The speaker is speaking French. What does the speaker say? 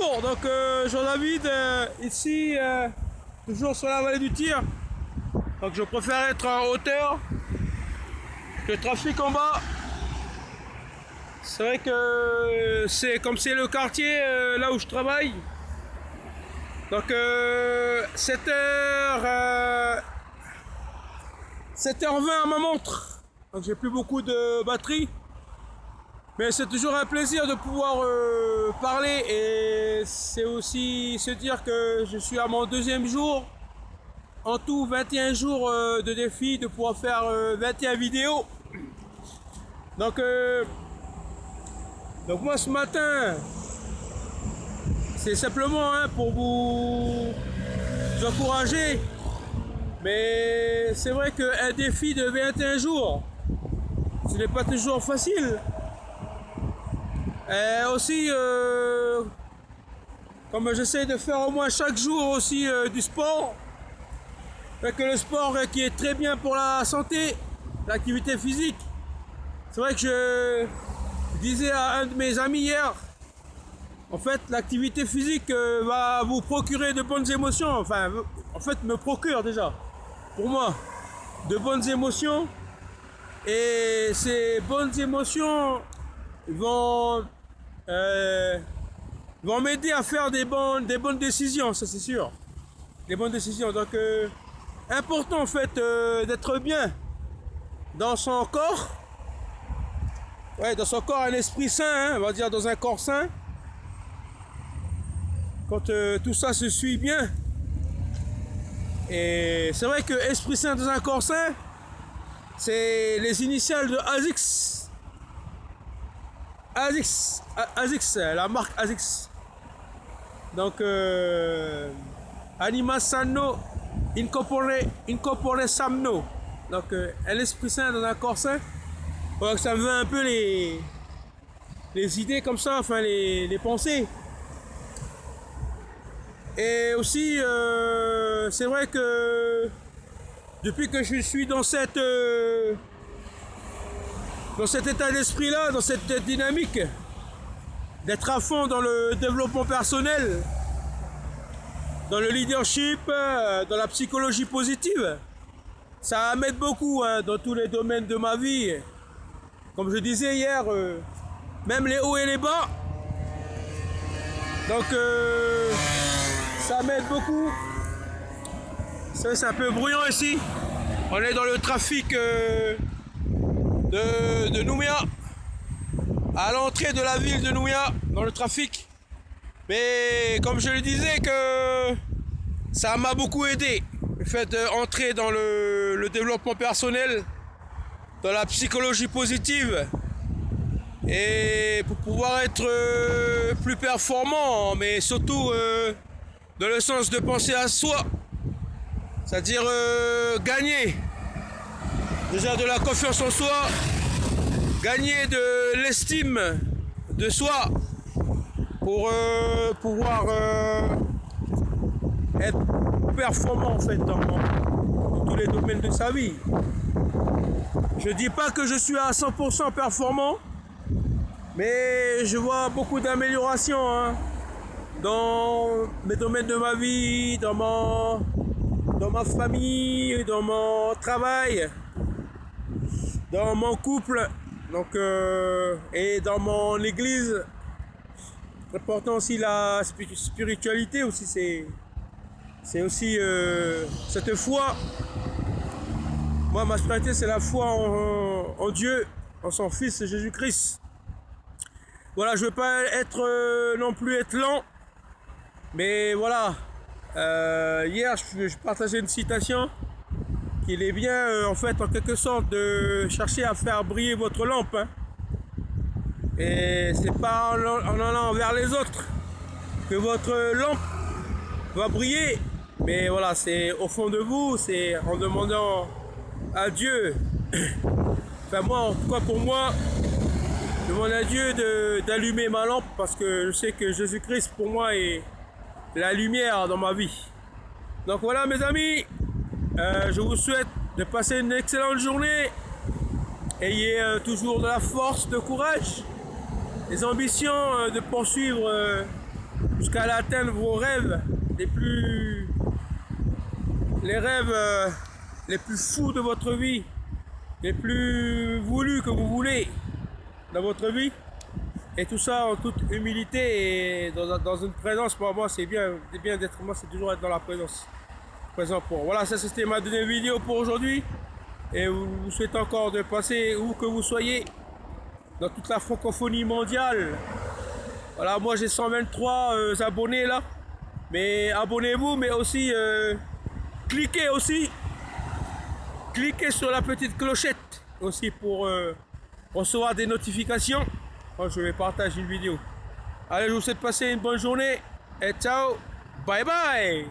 bonjour, donc Jean-David, ici, toujours sur la vallée du Tir. Donc je préfère être en hauteur, le trafic en bas. C'est vrai que c'est comme c'est le quartier là où je travaille. Donc 7h20 à ma montre. Donc j'ai plus beaucoup de batterie. Mais c'est toujours un plaisir de pouvoir parler, et c'est aussi se dire que je suis à mon deuxième jour. En tout 21 jours de défi, de pouvoir faire 21 vidéos. Donc moi ce matin, c'est simplement pour vous encourager. Mais c'est vrai qu'un défi de 21 jours, ce n'est pas toujours facile. Et aussi, comme j'essaie de faire au moins chaque jour aussi du sport, que le sport qui est très bien pour la santé, l'activité physique. C'est vrai que je disais à un de mes amis hier, en fait l'activité physique va vous procurer de bonnes émotions, enfin en fait me procure déjà, pour moi, de bonnes émotions, et ces bonnes émotions vont m'aider à faire des bonnes décisions, ça c'est sûr. Des bonnes décisions. Donc important en fait d'être bien dans son corps. Ouais, dans son corps, un esprit sain, on va dire dans un corps sain. Quand tout ça se suit bien. Et c'est vrai que esprit sain dans un corps sain, c'est les initiales de ASICS. ASICS, la marque ASICS. Donc Anima Sano Incorpore Samno. Donc un esprit sain dans un corps sain. Donc ça me fait un peu les idées comme ça, enfin les pensées. Et aussi c'est vrai que depuis que je suis dans cet état d'esprit-là, dans cette dynamique, d'être à fond dans le développement personnel, dans le leadership, dans la psychologie positive, ça m'aide beaucoup dans tous les domaines de ma vie. Comme je disais hier, même les hauts et les bas. Donc ça m'aide beaucoup. C'est un peu bruyant ici. On est dans le trafic de Nouméa, à l'entrée de la ville de Nouméa, dans le trafic. Mais comme je le disais, que ça m'a beaucoup aidé, le fait d'entrer dans le développement personnel, dans la psychologie positive, et pour pouvoir être plus performant, mais surtout dans le sens de penser à soi, c'est-à-dire gagner déjà de la confiance en soi, gagner de l'estime de soi pour pouvoir être performant en fait dans tous les domaines de sa vie. Je dis pas que je suis à 100% performant, mais je vois beaucoup d'améliorations dans mes domaines de ma vie, dans ma famille, dans mon travail, dans mon couple, donc et dans mon église. C'est important aussi la spiritualité aussi, c'est aussi cette foi. Moi, ma spiritualité, c'est la foi en Dieu, en son Fils Jésus-Christ. Voilà, je veux pas être non plus être lent, mais voilà. Hier, je partageais une citation qu'il est bien, en fait, en quelque sorte, de chercher à faire briller votre lampe. Et c'est pas en allant vers les autres que votre lampe va briller. Mais voilà, c'est au fond de vous, c'est en demandant à Dieu. Enfin moi, en tout cas pour moi, je demande à Dieu d'allumer ma lampe, parce que je sais que Jésus-Christ pour moi est la lumière dans ma vie. Donc voilà mes amis, je vous souhaite de passer une excellente journée. Ayez toujours de la force, de courage, des ambitions de poursuivre jusqu'à atteindre vos rêves les rêves les plus fous de votre vie, les plus voulus que vous voulez dans votre vie. Et tout ça en toute humilité et dans une présence. Pour moi, c'est bien d'être, moi, c'est toujours être dans la présence. Présent pour. Voilà, ça c'était ma deuxième vidéo pour aujourd'hui. Et vous souhaite encore de passer où que vous soyez, dans toute la francophonie mondiale. Voilà, moi j'ai 123 abonnés là. Mais abonnez-vous, mais aussi cliquez sur la petite clochette aussi pour recevoir des notifications quand je vais partager une vidéo. Allez, je vous souhaite de passer une bonne journée et ciao, bye bye.